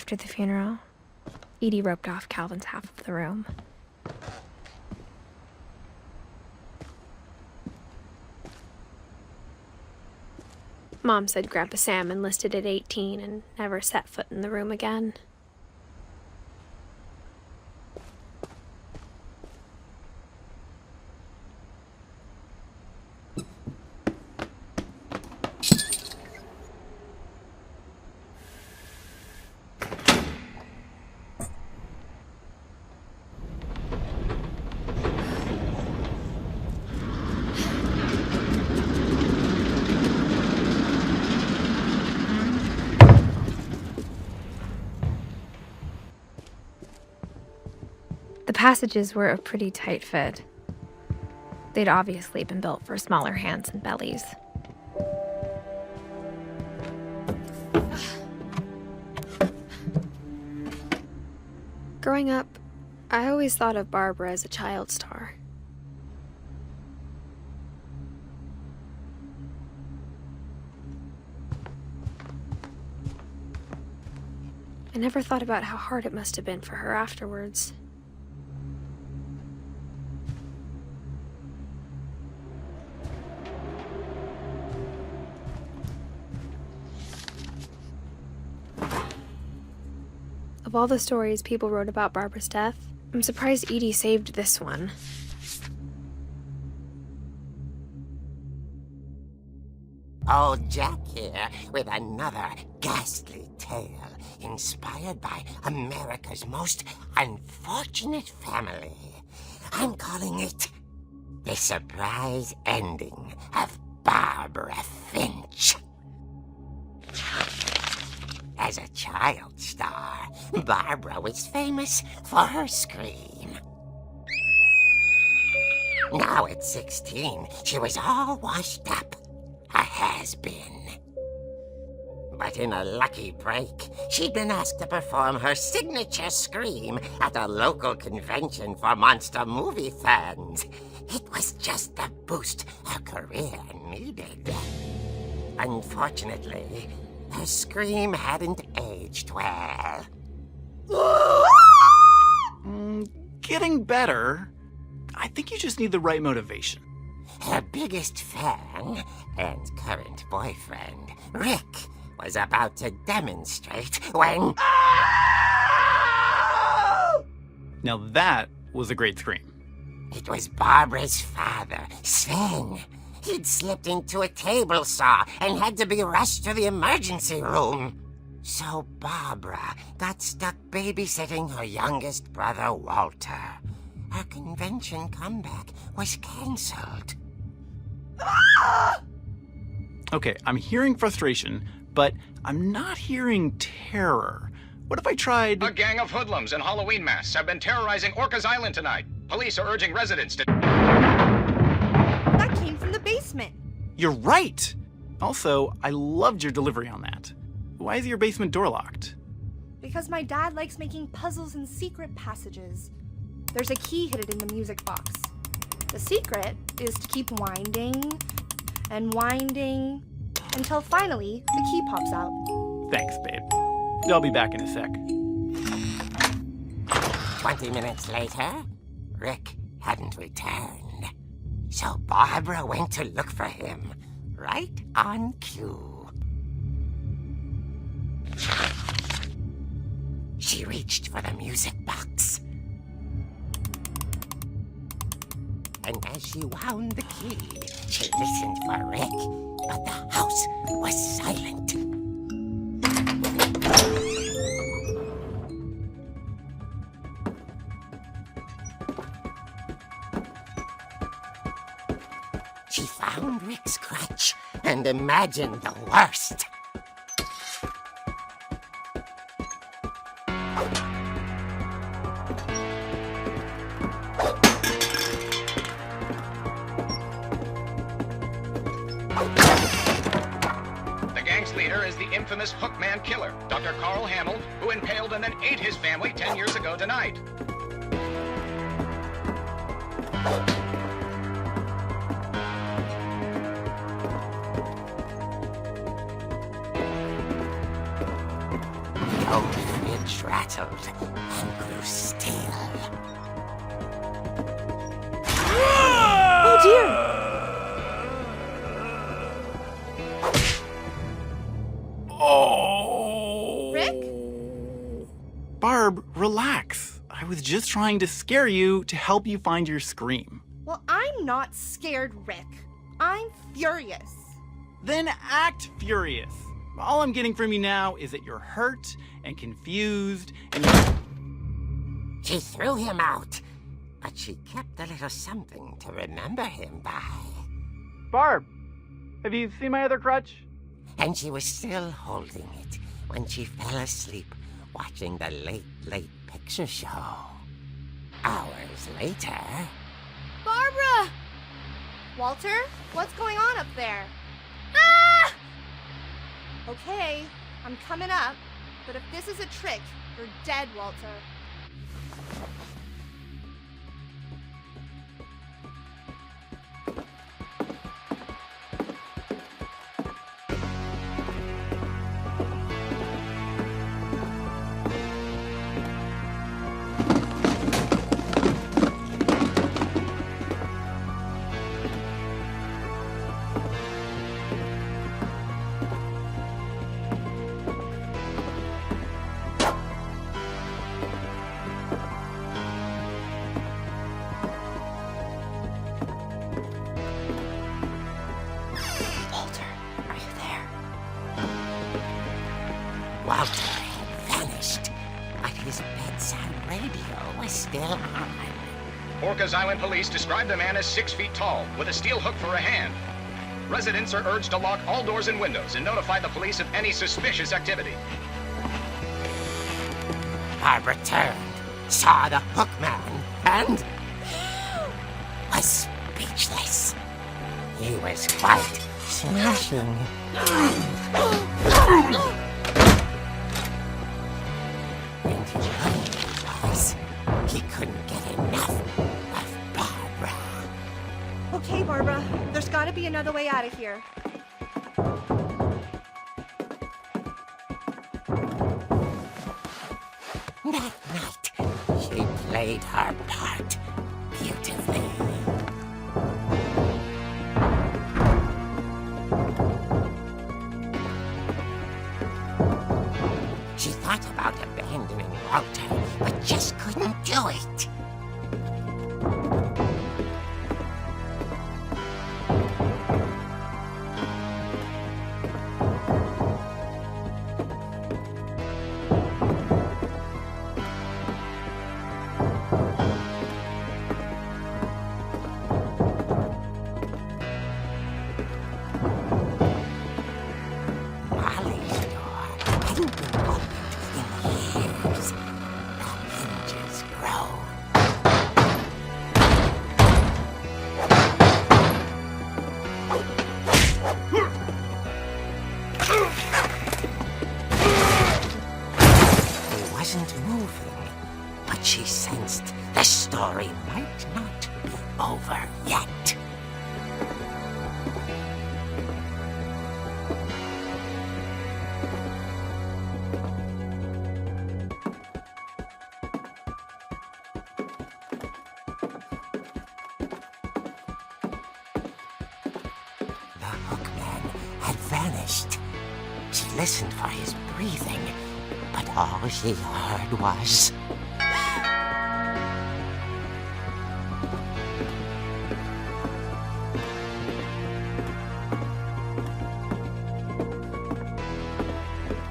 After the funeral, Edie roped off Calvin's half of the room. Mom said Grandpa Sam enlisted at 18 and never set foot in the room again. The passages were a pretty tight fit. They'd obviously been built for smaller hands and bellies. Growing up, I always thought of Barbara as a child star. I never thought about how hard it must have been for her afterwards. Of all the stories people wrote about Barbara's death, I'm surprised Edie saved this one. Old Jack here with another ghastly tale inspired by America's most unfortunate family. I'm calling it The Surprise Ending of Barbara Finch. As a child star, Barbara was famous for her scream. Now at 16, she was all washed up. A has-been. But in a lucky break, she'd been asked to perform her signature scream at a local convention for monster movie fans. It was just the boost her career needed. Unfortunately, her scream hadn't aged well. Getting better. I think you just need the right motivation. Her biggest fan and current boyfriend, Rick, was about to demonstrate when... Now that was a great scream. It was Barbara's father, Sven. He'd slipped into a table saw and had to be rushed to the emergency room. So Barbara got stuck babysitting her youngest brother, Walter. Her convention comeback was cancelled. Okay, I'm hearing frustration, but I'm not hearing terror. What if I tried... A gang of hoodlums in Halloween masks have been terrorizing Orcas Island tonight. Police are urging residents to... That came from the basement. You're right! Also, I loved your delivery on that. Why is your basement door locked? Because my dad likes making puzzles and secret passages. There's a key hidden in the music box. The secret is to keep winding and winding until finally the key pops out. Thanks, babe. I'll be back in a sec. 20 minutes later, Rick hadn't returned. So Barbara went to look for him, right on cue. She reached for the music box. And as she wound the key, she listened for Rick, but the house was silent. She found Rick's crutch and imagined the worst. The gang's leader is the infamous Hookman killer, Dr. Carl Hamill, who impaled and then ate his family 10 years ago tonight. Don't fib rattled and grew still. Oh dear! Oh! Rick? Barb, relax. I was just trying to scare you to help you find your scream. Well, I'm not scared, Rick. I'm furious. Then act furious. All I'm getting from you now is that you're hurt and confused and She threw him out, but she kept a little something to remember him by. Barb, have you seen my other crutch? And she was still holding it when she fell asleep watching the late picture show. Hours later... Barbara! Walter, what's going on up there? Ah! Okay, I'm coming up, but if this is a trick, you're dead, Walter. Walter had vanished, but his bedside radio was still on. Orcas Island police describe the man as 6 feet tall, with a steel hook for a hand. Residents are urged to lock all doors and windows and notify the police of any suspicious activity. Barbara turned, saw the hook man, and was speechless. He was quite smashing. And he realized he couldn't get enough of Barbara. Okay, Barbara, there's gotta be another way out of here. That night, she played her part beautifully. She thought about abandoning Walter, but just couldn't do it. Molly's door hadn't been opened in years. The hinges groaned. He wasn't moving, but she sensed the story might not be over yet. The hookman had vanished. She listened for his breathing, but all she heard was...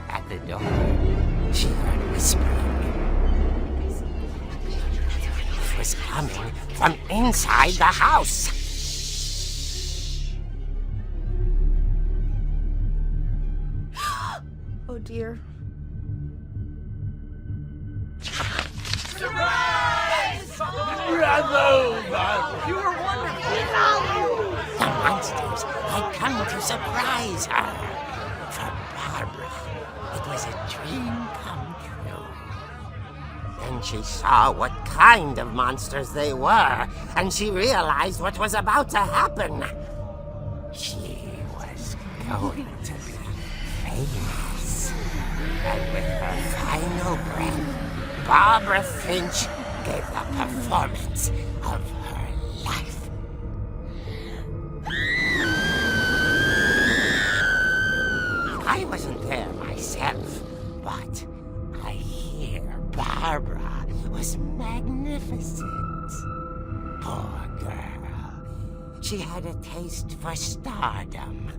At the door, she heard whispering. It was coming from inside the house. Oh dear. The monsters had come to surprise her. For Barbara, it was a dream come true. Then she saw what kind of monsters they were, and she realized what was about to happen. She was going to be famous. And with her final breath, Barbara Finch gave the performance of her life. I wasn't there myself, but I hear Barbara was magnificent. Poor girl. She had a taste for stardom.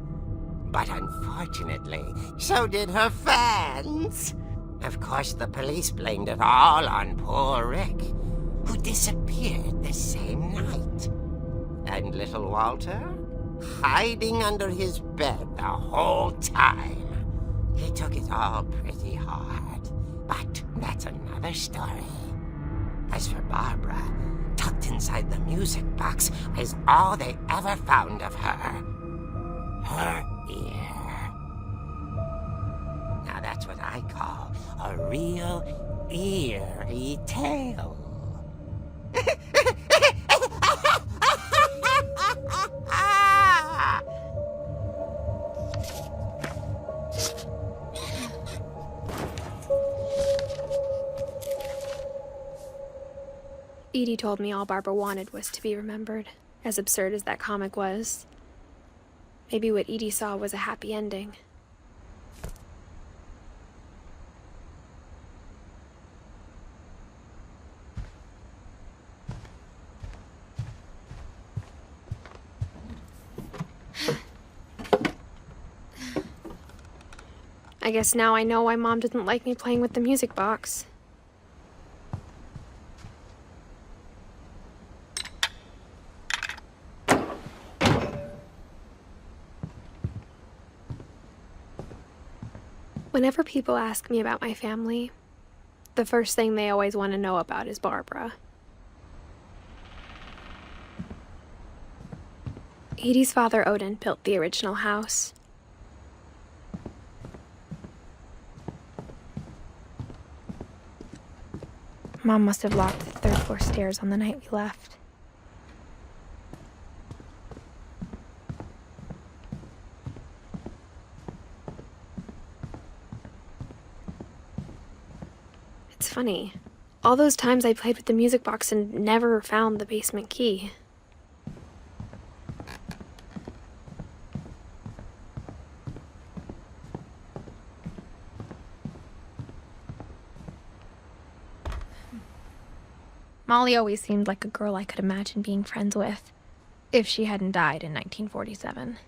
But unfortunately, so did her fans. Of course, the police blamed it all on poor Rick, who disappeared the same night. And little Walter? Hiding under his bed the whole time. He took it all pretty hard, but that's another story. As for Barbara, tucked inside the music box is all they ever found of her. Her ear. Now that's what I call a real eerie tale. Edie told me all Barbara wanted was to be remembered, as absurd as that comic was. Maybe what Edie saw was a happy ending. I guess now I know why Mom didn't like me playing with the music box. Whenever people ask me about my family, the first thing they always want to know about is Barbara. Edie's father, Odin, built the original house. Mom must have locked the third floor stairs on the night we left. It's funny. All those times I played with the music box and never found the basement key. Molly always seemed like a girl I could imagine being friends with, if she hadn't died in 1947.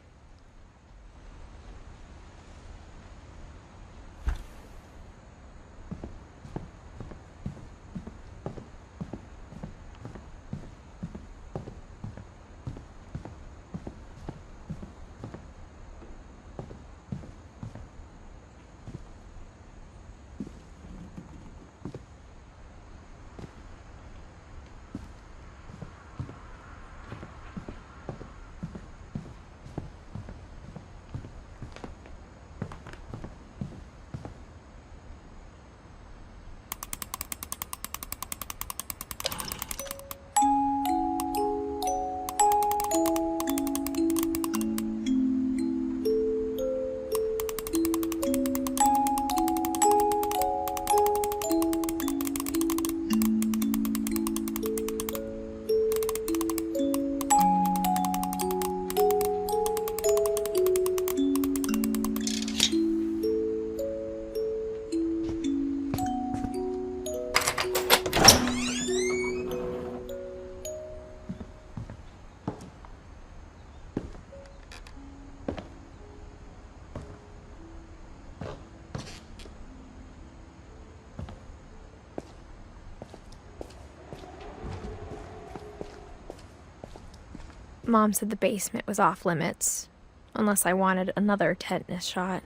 Mom said the basement was off limits, unless I wanted another tetanus shot.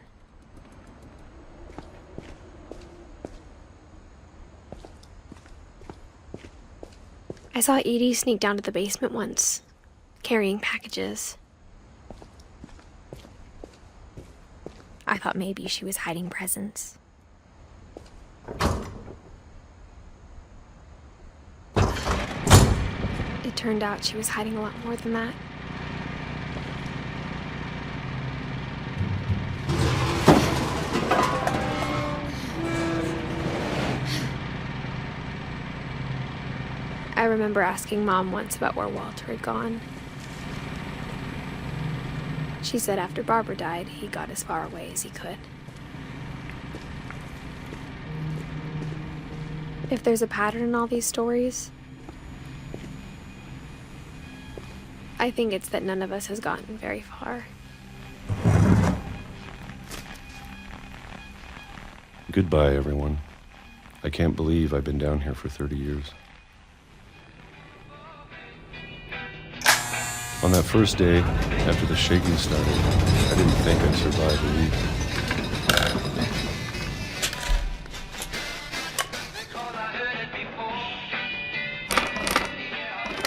I saw Edie sneak down to the basement once, carrying packages. I thought maybe she was hiding presents. It turned out she was hiding a lot more than that. I remember asking Mom once about where Walter had gone. She said after Barbara died, he got as far away as he could. If there's a pattern in all these stories, I think it's that none of us has gotten very far. Goodbye, everyone. I can't believe I've been down here for 30 years. On that first day, after the shaking started, I didn't think I'd survive a week.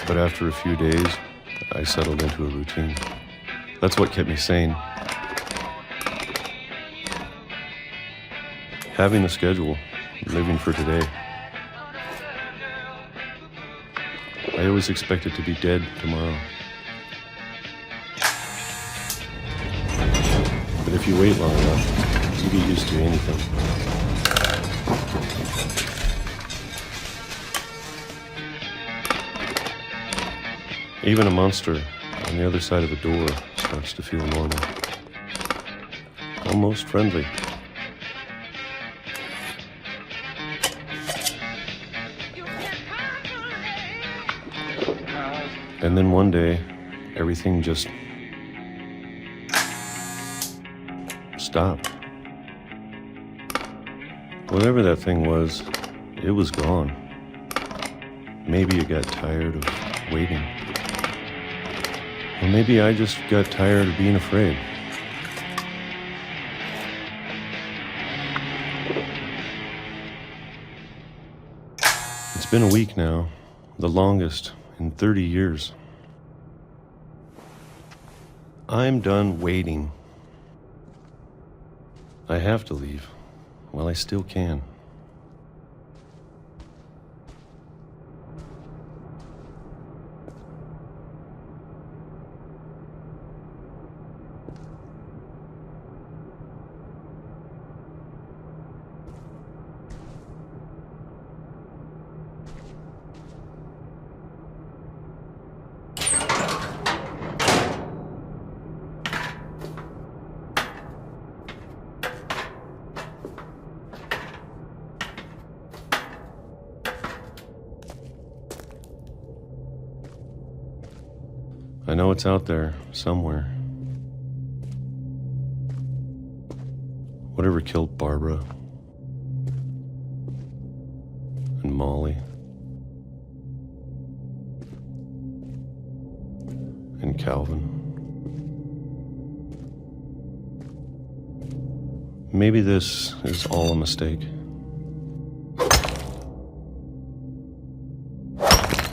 But after a few days, I settled into a routine. That's what kept me sane. Having a schedule, living for today. I always expected to be dead tomorrow. But if you wait long enough, you get used to anything. Even a monster on the other side of a door starts to feel normal. Almost friendly. And then one day, everything just stopped. Whatever that thing was, it was gone. Maybe it got tired of waiting. Or maybe I just got tired of being afraid. It's been a week now, the longest in 30 years. I'm done waiting. I have to leave while I still can. I know it's out there, somewhere. Whatever killed Barbara and Molly and Calvin. Maybe this is all a mistake.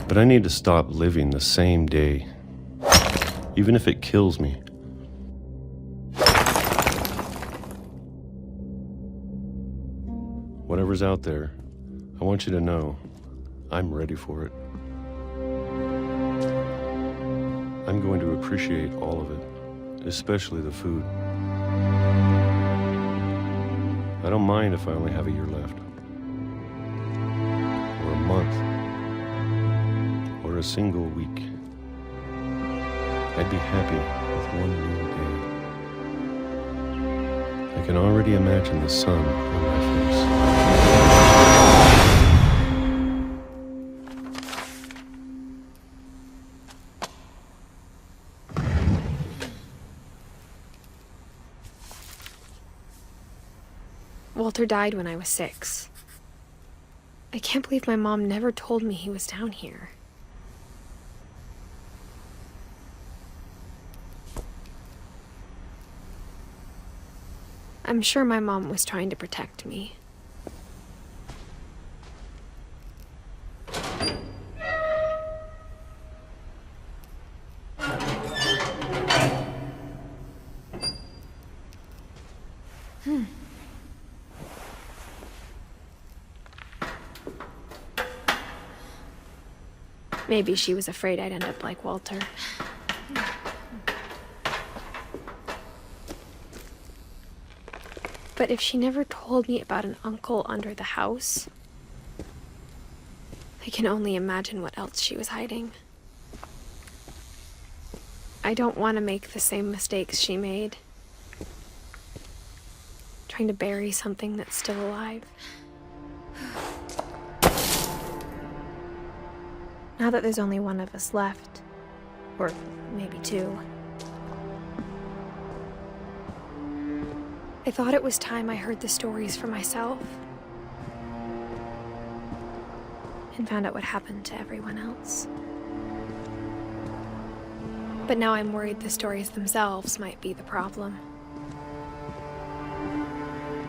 But I need to stop living the same day. Even if it kills me. Whatever's out there, I want you to know I'm ready for it. I'm going to appreciate all of it, especially the food. I don't mind if I only have a year left, or a month, or a single week. I'd be happy with one new day. I can already imagine the sun on my face. Walter died when I was 6. I can't believe my mom never told me he was down here. I'm sure my mom was trying to protect me. Maybe she was afraid I'd end up like Walter. But if she never told me about an uncle under the house, I can only imagine what else she was hiding. I don't want to make the same mistakes she made. Trying to bury something that's still alive. Now that there's only one of us left, or maybe two, I thought it was time I heard the stories for myself and found out what happened to everyone else. But now I'm worried the stories themselves might be the problem.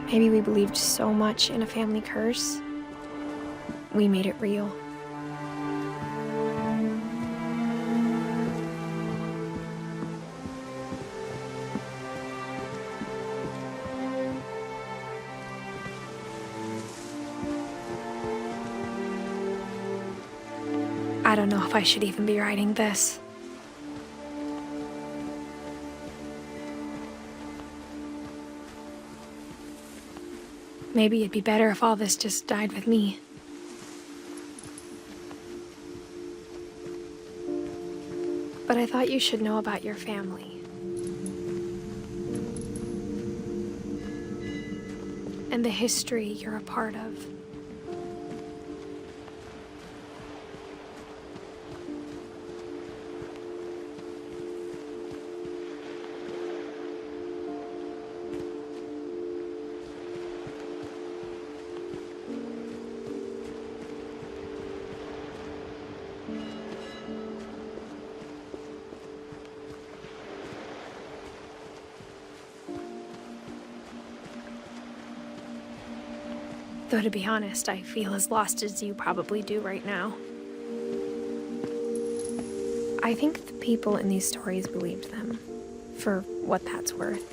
Maybe we believed so much in a family curse, we made it real. I don't know if I should even be writing this. Maybe it'd be better if all this just died with me. But I thought you should know about your family. And the history you're a part of. Though to be honest, I feel as lost as you probably do right now. I think the people in these stories believed them, for what that's worth.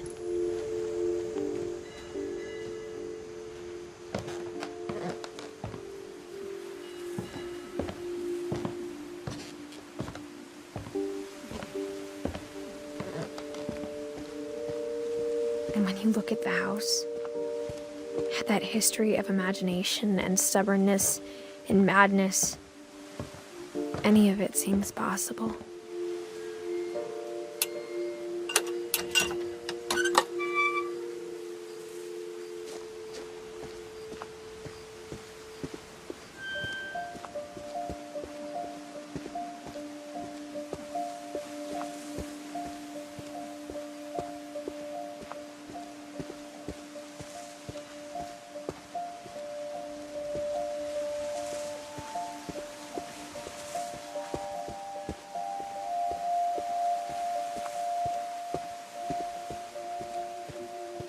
And when you look at the house, that history of imagination and stubbornness and madness, any of it seems possible.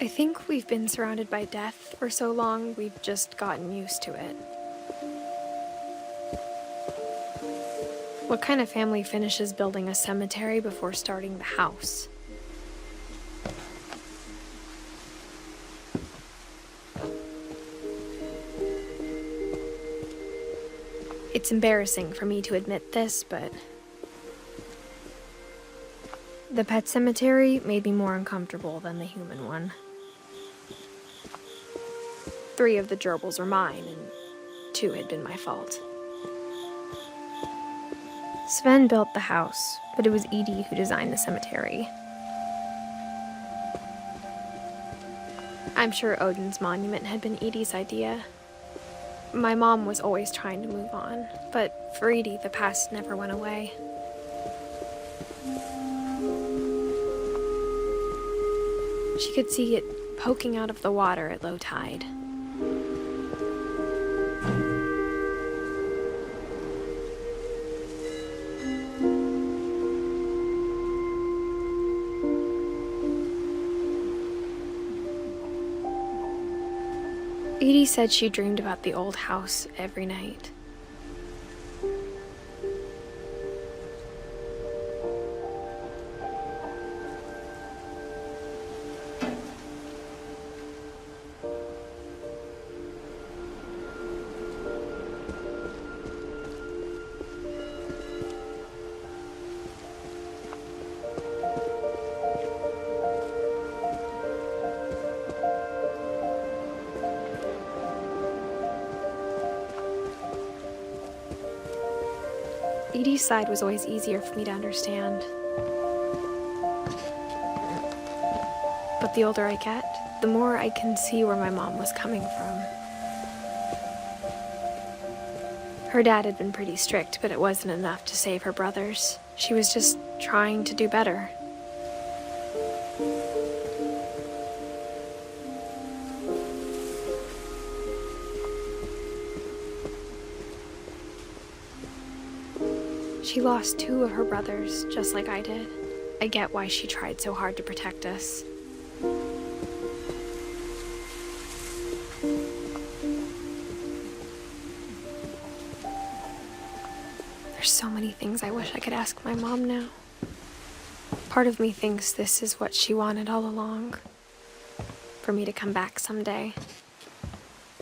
I think we've been surrounded by death for so long, we've just gotten used to it. What kind of family finishes building a cemetery before starting the house? It's embarrassing for me to admit this, but the pet cemetery made me more uncomfortable than the human one. 3 of the gerbils are mine, and 2 had been my fault. Sven built the house, but it was Edie who designed the cemetery. I'm sure Odin's monument had been Edie's idea. My mom was always trying to move on, but for Edie, the past never went away. She could see it poking out of the water at low tide. Edie said she dreamed about the old house every night. Edie's side was always easier for me to understand. But the older I get, the more I can see where my mom was coming from. Her dad had been pretty strict, but it wasn't enough to save her brothers. She was just trying to do better. She lost 2 of her brothers, just like I did. I get why she tried so hard to protect us. There's so many things I wish I could ask my mom now. Part of me thinks this is what she wanted all along. For me to come back someday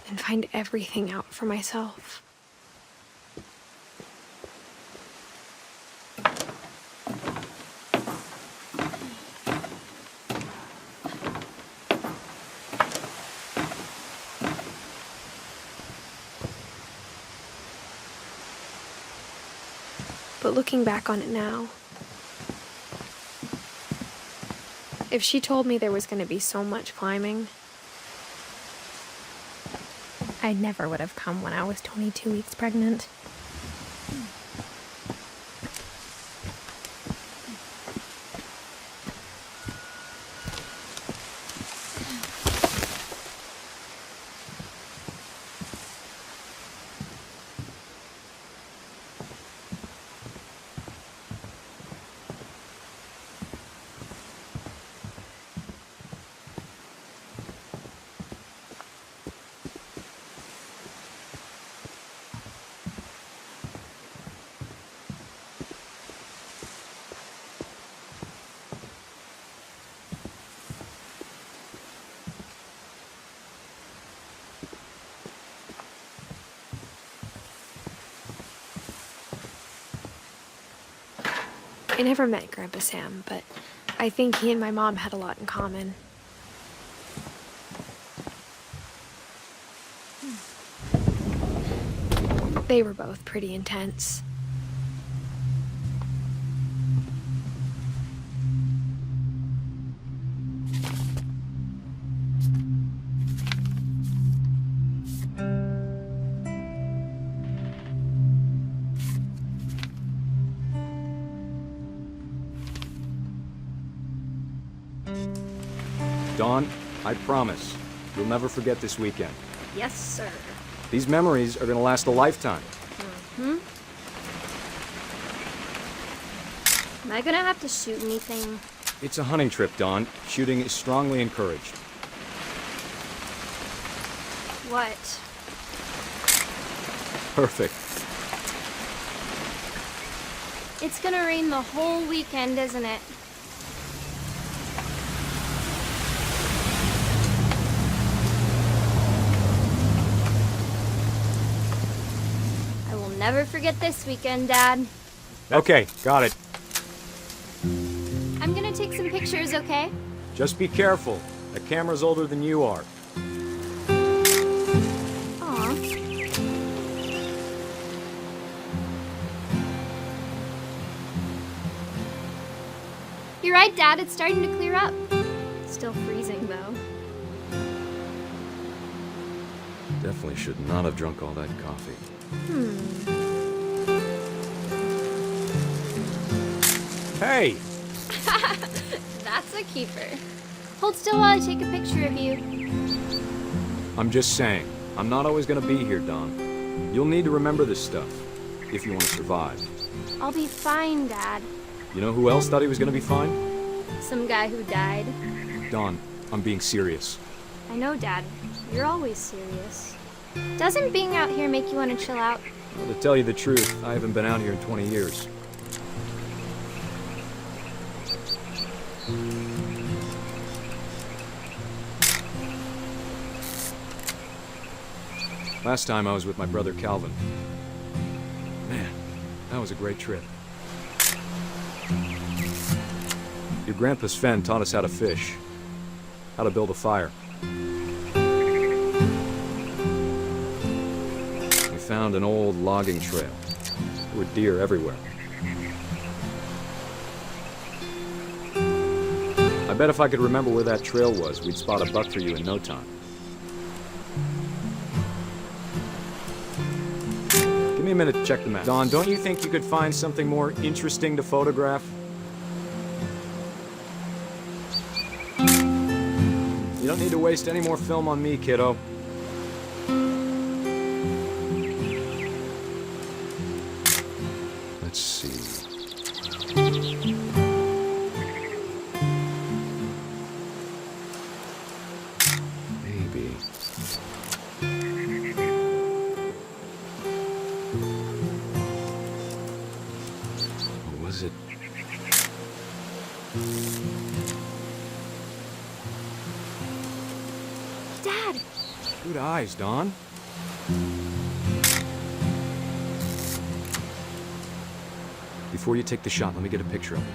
and find everything out for myself. But looking back on it now, if she told me there was going to be so much climbing, I never would have come when I was 22 weeks pregnant. I never met Grandpa Sam, but I think he and my mom had a lot in common. They were both pretty intense. Dawn, I promise, you'll never forget this weekend. Yes, sir. These memories are gonna last a lifetime. Am I gonna have to shoot anything? It's a hunting trip, Dawn. Shooting is strongly encouraged. What? Perfect. It's gonna rain the whole weekend, isn't it? I will never forget this weekend, Dad. Okay, got it. I'm gonna take some pictures, okay? Just be careful. The camera's older than you are. Aw. You're right, Dad. It's starting to clear up. Still freezing, though. Definitely should not have drunk all that coffee. Hey! That's a keeper. Hold still while I take a picture of you. I'm just saying, I'm not always gonna be here, Dawn. You'll need to remember this stuff, if you want to survive. I'll be fine, Dad. You know who else thought he was gonna be fine? Some guy who died. Dawn, I'm being serious. I know, Dad. You're always serious. Doesn't being out here make you want to chill out? Well, to tell you the truth, I haven't been out here in 20 years. Last time I was with my brother Calvin. Man, that was a great trip. Your grandpa Sven taught us how to fish, how to build a fire. We found an old logging trail. It were deer everywhere. I bet if I could remember where that trail was, we'd spot a buck for you in no time. Give me a minute to check the map. Dawn, don't you think you could find something more interesting to photograph? You don't need to waste any more film on me, kiddo. Let's see. Maybe. Or was it? Dad! Good eyes, Dawn. Before you take the shot, let me get a picture of it.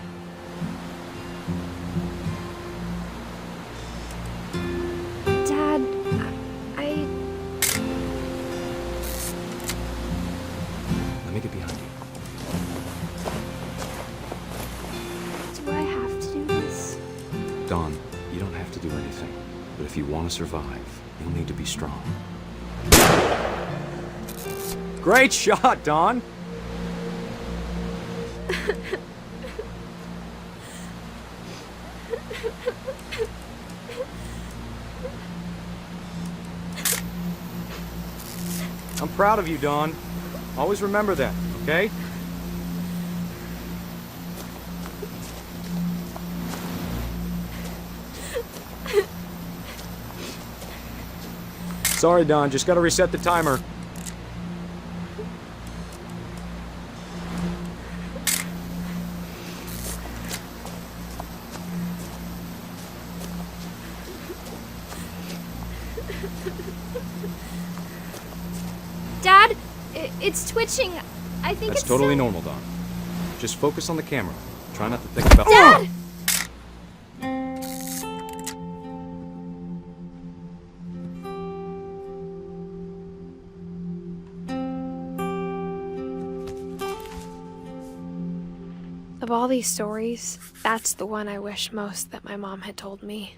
Dad, I... Let me get behind you. Do I have to do this? Dawn, you don't have to do anything. But if you want to survive, you'll need to be strong. Great shot, Dawn! I'm proud of you, Dawn. Always remember that, okay? Sorry, Dawn, just gotta reset the timer. Dad, it's twitching. I think That's it's totally still... normal, Dawn. Just focus on the camera. Try not to think about... Dad! Of all these stories, that's the one I wish most that my mom had told me.